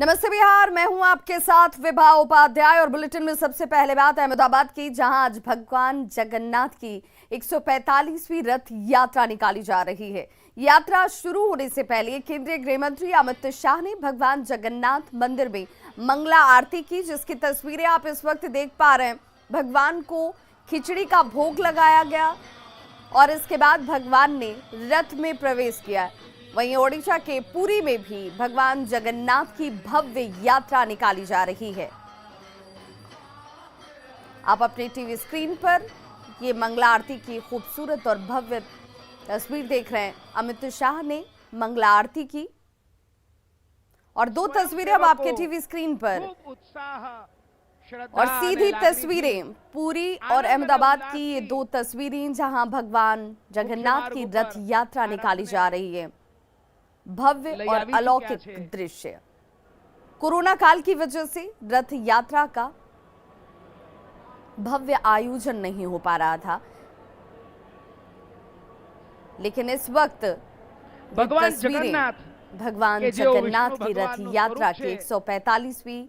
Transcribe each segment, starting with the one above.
नमस्ते बिहार, मैं हूं आपके साथ विभा उपाध्याय और बुलेटिन में सबसे पहले बात अहमदाबाद की, जहां आज भगवान जगन्नाथ की 145वीं रथ यात्रा निकाली जा रही है। यात्रा शुरू होने से पहले केंद्रीय गृह मंत्री अमित शाह ने भगवान जगन्नाथ मंदिर में मंगला आरती की, जिसकी तस्वीरें आप इस वक्त देख पा रहे हैं। भगवान को खिचड़ी का भोग लगाया गया और इसके बाद भगवान ने रथ में प्रवेश किया। वहीं ओडिशा के पुरी में भी भगवान जगन्नाथ की भव्य यात्रा निकाली जा रही है। आप अपने टीवी स्क्रीन पर ये मंगला आरती की खूबसूरत और भव्य तस्वीर देख रहे हैं। अमित शाह ने मंगला आरती की और दो तस्वीरें अब आपके टीवी स्क्रीन पर और सीधी तस्वीरें पुरी और अहमदाबाद की ये दो तस्वीरें, जहां भगवान जगन्नाथ की रथ यात्रा निकाली जा रही है। भव्य और अलौकिक दृश्य। कोरोना काल की वजह से रथ यात्रा का भव्य आयोजन नहीं हो पा रहा था, लेकिन इस वक्त भगवान जगन्नाथ की रथ यात्रा की 145वीं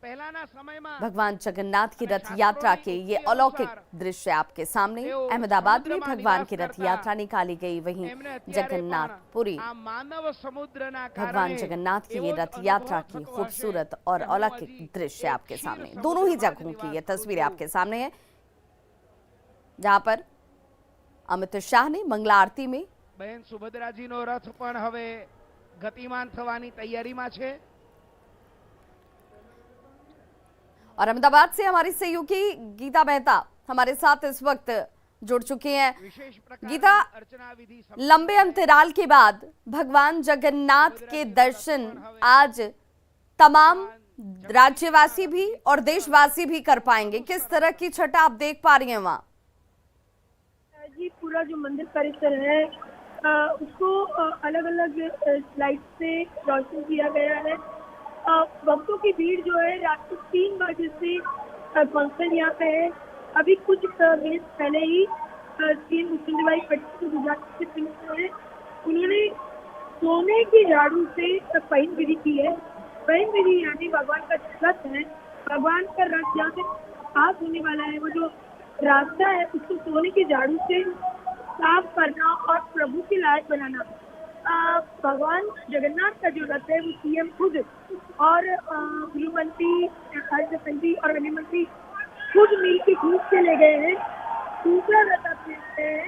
भगवान जगन्नाथ की रथ यात्रा के ये अलौकिक दृश्य आपके सामने। अहमदाबाद में भगवान की रथ यात्रा निकाली गई, वहीं जगन्नाथपुरी भगवान जगन्नाथ की ये रथ यात्रा की खूबसूरत और अलौकिक दृश्य आपके सामने। दोनों ही जगहों की ये तस्वीरें आपके सामने है, जहां पर अमित शाह ने मंगला आरती में बहन सुभद्राजी नो रथ पण हवे गतिमान थवानी तैयारीमां छे। और अहमदाबाद से हमारी सहयोगी गीता मेहता हमारे साथ इस वक्त जुड़ चुके हैं। गीता, लंबे अंतराल के बाद भगवान जगन्नाथ के दर्शन आज तमाम राज्यवासी भी और देशवासी भी कर पाएंगे। किस तरह की छटा आप देख पा रही हैं वहाँ? जी, पूरा जो मंदिर परिसर है उसको अलग अलग लाइट से रोशन किया गया है। भक्तों की भीड़ जो है रात को 3 बजे से फंक्शन यहाँ पे है। अभी कुछ मिनट पहले ही सीएम मुख्यमंत्री पटेल जो गुजरात से पहुंचे हैं, उन्होंने सोने की झाड़ू से पहन विधि की है। पहन विधि यानी भगवान का रथ है, भगवान का रथ जहाँ से पास होने वाला है, वो जो रास्ता है उसको सोने की झाड़ू से साफ करना और प्रभु की लायक बनाना। भगवान जगन्नाथ का जो रथ है वो सीएम खुद और गृह मंत्री मंत्री और गृह मंत्री खुद मिल के खींच के ले गए हैं। दूसरा रथ आप देखते हैं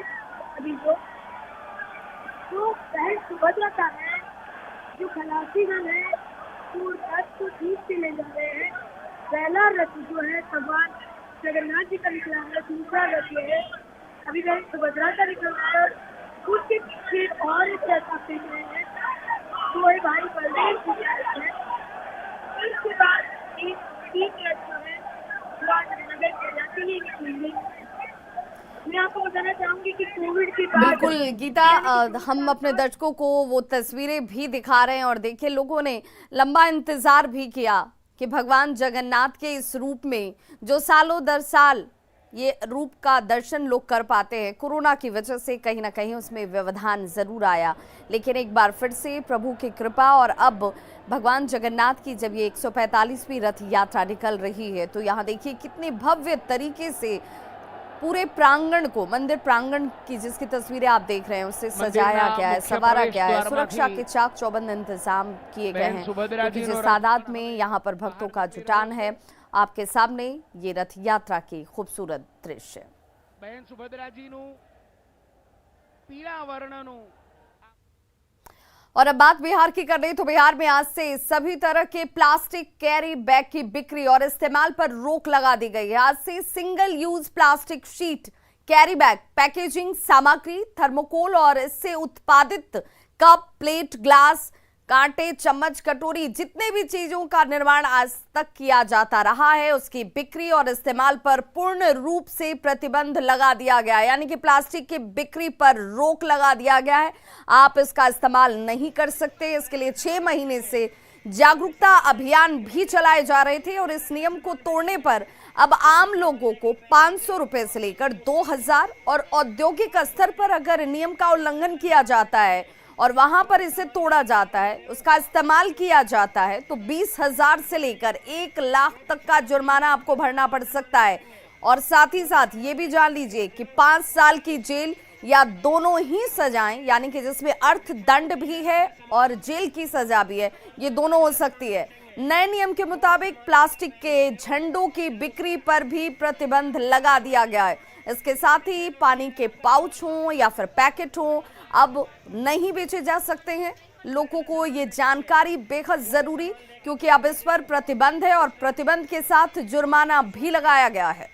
अभी जो बहन सुभद्रा का है, जो खलासीगण है वो रथ को खींच के ले जा रहे हैं। पहला रथ जो है भगवान जगन्नाथ जी का निकला है, दूसरा रथ ये है अभी बहन सुभद्रा का निकल रहा है। उसके पीछे और एक रथ आप देख रहे हैं, तो ये भाई बलदेव जी है। इसके बाद एक 3 रथ जो है नगर के जाते ही निकलेंगे। मैं आपको बताना चाहूंगी कि कोविड के बाद बिल्कुल गीता, हम अपने दर्शकों को वो तस्वीरें भी दिखा रहे हैं और देखिए लोगों ने लंबा इंतजार भी किया कि भगवान जगन्नाथ के इस रूप में, जो सालों दर साल ये रूप का दर्शन लोग कर पाते हैं, कोरोना की वजह से कहीं ना कहीं उसमें व्यवधान जरूर आया, लेकिन एक बार फिर से प्रभु की कृपा और अब भगवान जगन्नाथ की जब ये 145वीं रथ यात्रा निकल रही है, तो यहाँ देखिए कितने भव्य तरीके से पूरे प्रांगण को, मंदिर प्रांगण की जिसकी तस्वीरें आप देख रहे हैं, उससे सजाया गया है, संवारा गया है। सुरक्षा के चाक चौबंद इंतजाम किए गए हैं, क्योंकि जिस तादाद में यहाँ पर भक्तों का जुटान है, आपके सामने ये रथ यात्रा की खूबसूरत दृश्य। बहन सुभद्रा जी नु पीला वर्णनु। और अब बात बिहार की कर रही, तो बिहार में आज से सभी तरह के प्लास्टिक कैरी बैग की बिक्री और इस्तेमाल पर रोक लगा दी गई है। आज से single use plastic sheet, carry bag, packaging सामग्री, थर्मोकोल और इससे उत्पादित कप, प्लेट, ग्लास, कांटे, चम्मच, कटोरी, जितने भी चीजों का निर्माण आज तक किया जाता रहा है, उसकी बिक्री और इस्तेमाल पर पूर्ण रूप से प्रतिबंध लगा दिया गया है। यानी कि प्लास्टिक की बिक्री पर रोक लगा दिया गया है। आप इसका इस्तेमाल नहीं कर सकते। इसके लिए 6 महीने से जागरूकता अभियान भी चलाए जा रहे थे और इस नियम को तोड़ने पर अब आम लोगों को 500 रुपए से लेकर 2000 और औद्योगिक स्तर पर अगर नियम का उल्लंघन किया जाता है और वहां पर इसे तोड़ा जाता है, उसका इस्तेमाल किया जाता है, तो 20,000 से लेकर 1 लाख तक का जुर्माना आपको भरना पड़ सकता है। और साथ ही साथ ये भी जान लीजिए कि 5 साल की जेल या दोनों ही सजाएं, यानी कि जिसमें अर्थदंड भी है और जेल की सजा भी है, ये दोनों हो सकती है। नए नियम के मुताबिक प्लास्टिक के झंडों की बिक्री पर भी प्रतिबंध लगा दिया गया है। इसके साथ ही पानी के पाउच हों या फिर पैकेट हों, अब नहीं बेचे जा सकते हैं। लोगों को ये जानकारी बेहद जरूरी, क्योंकि अब इस पर प्रतिबंध है और प्रतिबंध के साथ जुर्माना भी लगाया गया है।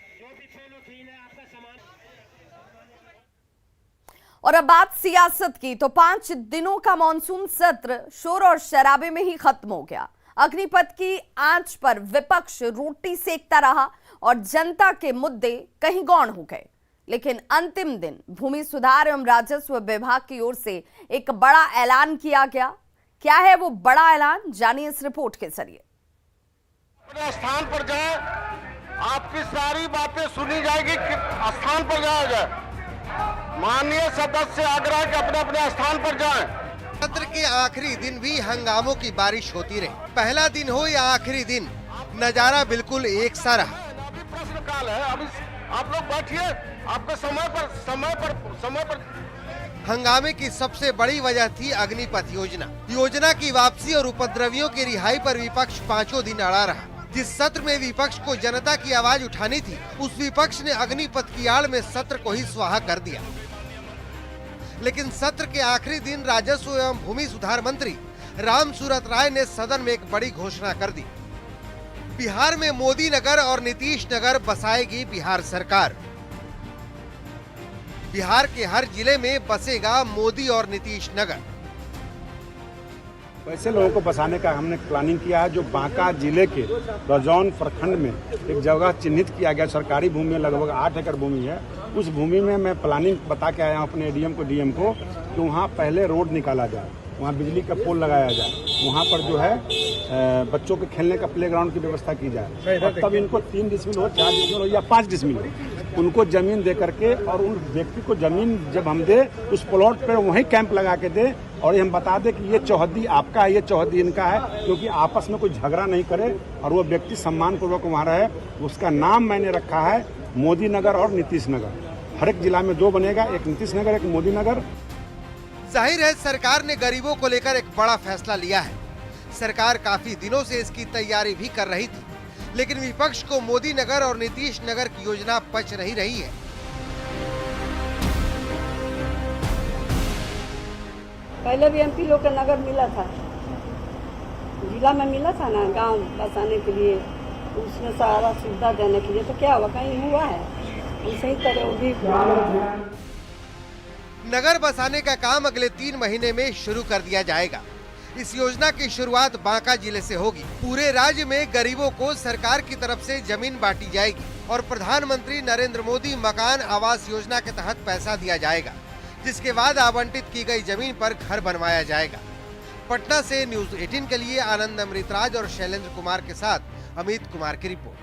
और अब बात सियासत की, तो 5 दिनों का मॉनसून सत्र शोर और शराबे में ही खत्म हो गया। अग्निपथ की आंच पर विपक्ष रोटी सेकता रहा और जनता के मुद्दे कहीं गौण हो गए। लेकिन अंतिम दिन भूमि सुधार एवं राजस्व विभाग की ओर से एक बड़ा ऐलान किया गया। क्या है वो बड़ा ऐलान, जानिए इस रिपोर्ट के जरिए। अपने स्थान पर जाए, आपकी सारी बातें सुनी जाएगी, स्थान पर जाया जाए। माननीय सदस्य आग्रह के अपने अपने स्थान पर जाएं। सत्र के आखिरी दिन भी हंगामों की बारिश होती रही। पहला दिन हो या आखिरी दिन, नजारा बिल्कुल एक सा रहा। अभी प्रश्नकाल है, अभी आप लोग बैठिए, आपके समय पर हंगामे की सबसे बड़ी वजह थी अग्निपथ योजना की वापसी और उपद्रवियों की रिहाई पर विपक्ष 5 दिन अड़ा रहा। जिस सत्र में विपक्ष को जनता की आवाज उठानी थी, उस विपक्ष ने अग्निपथ की आड़ में सत्र को ही स्वाहा कर दिया। लेकिन सत्र के आखिरी दिन राजस्व एवं भूमि सुधार मंत्री रामसूरत राय ने सदन में एक बड़ी घोषणा कर दी। बिहार में मोदी नगर और नीतीश नगर बसाएगी बिहार सरकार। बिहार के हर जिले में बसेगा मोदी और नीतीश नगर। वैसे लोगों को बसाने का हमने प्लानिंग किया है। जो बांका जिले के रजौन प्रखंड में एक जगह चिन्हित किया गया, सरकारी भूमि में लगभग 8 एकड़ भूमि है। उस भूमि में मैं प्लानिंग बता के आया हूँ अपने एडीएम को, डीएम को, कि वहाँ पहले रोड निकाला जाए, वहाँ बिजली का पोल लगाया जाए, वहाँ पर जो है बच्चों के खेलने का प्लेग्राउंड की व्यवस्था की जाए। और तब इनको 3 डिसमिल हो, 4 डिसमिल हो या 5 डिसमिल हो, उनको जमीन दे करके, और उन व्यक्ति को जमीन जब हम दे, उस प्लॉट पर वहीं कैंप लगा के दे, और हम बता दें कि ये चौहद्दी आपका है, ये चौहद्दी इनका है, क्योंकि आपस में कोई झगड़ा नहीं करे और वो व्यक्ति सम्मान पूर्वक वहाँ रहे। उसका नाम मैंने रखा है मोदी नगर और नीतीश नगर। हर एक जिला में 2 बनेगा, एक नीतीश नगर, एक मोदी नगर। जाहिर है सरकार ने गरीबों को लेकर एक बड़ा फैसला लिया है। सरकार काफी दिनों से इसकी तैयारी भी कर रही थी, लेकिन विपक्ष को मोदी नगर और नीतीश नगर की योजना पच नहीं रही है। पहले भी एमपी लोग का नगर मिला था, जिला में मिला था ना, गांव बसाने के लिए, उसमें सारा सुविधा देने के लिए। तो क्या हुआ, कहीं हुआ है? इसी तरह वो भी नगर बसाने का काम अगले 3 महीने में शुरू कर दिया जाएगा। इस योजना की शुरुआत बांका जिले से होगी। पूरे राज्य में गरीबों को सरकार की तरफ से जमीन बांटी जाएगी और प्रधानमंत्री नरेंद्र मोदी मकान आवास योजना के तहत पैसा दिया जाएगा, जिसके बाद आवंटित की गई जमीन पर घर बनवाया जाएगा। पटना से न्यूज़ 18 के लिए आनंद अमृतराज और शैलेंद्र कुमार के साथ अमित कुमार की रिपोर्ट।